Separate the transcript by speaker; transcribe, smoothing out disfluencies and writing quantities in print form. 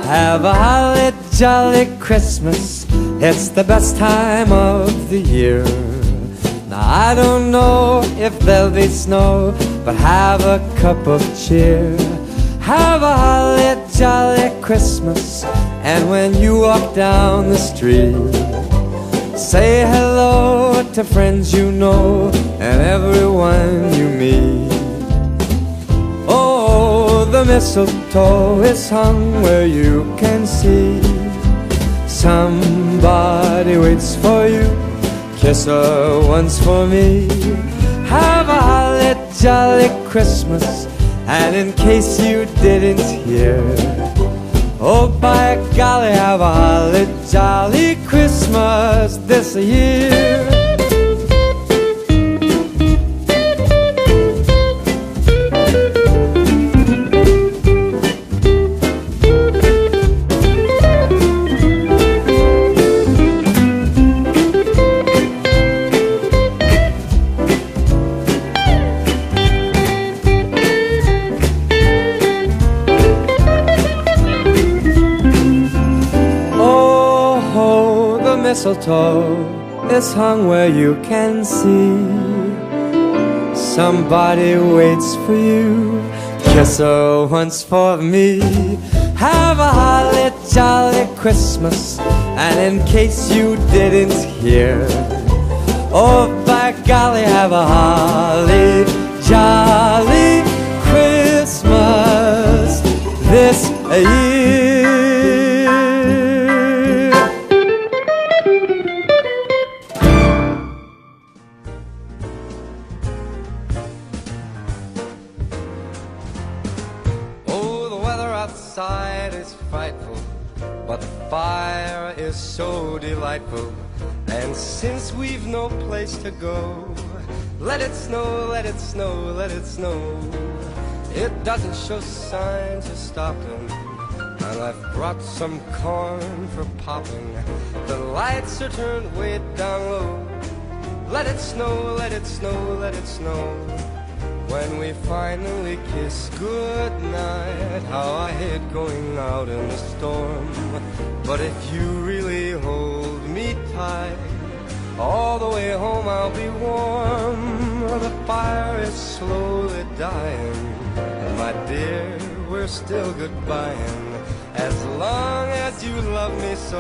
Speaker 1: Have a holly jolly Christmas, it's the best time of the year. Now I don't know if there'll be snow, but have a cup of cheer. Have a holly jolly Christmas, and when you walk down the street, say hello to friends you know and everyone you meet. Oh, the mistletoe is hung where you can see. Somebody waits for you, kiss her once for me. Have a holly jolly Christmas, and in case you didn't hear, oh by golly, have a holly jolly Christmas this year. Mistletoe is hung where you can see. Somebody waits for you, kiss her once for me. Have a holly jolly Christmas, and in case you didn't hear, oh by golly, have a holly jolly Christmas this year. Outside is frightful, but the fire is so delightful. And since we've no place to go, let it snow, let it snow, let it snow. It doesn't show signs of stopping, and I've brought some corn for popping. The lights are turned way down low. Let it snow, let it snow, let it snow. When we finally kiss goodnight, how I hate going out in the storm. But if you really hold me tight, all the way home I'll be warm. The fire is slowly dying, and my dear, we're still goodbying. As long as you love me so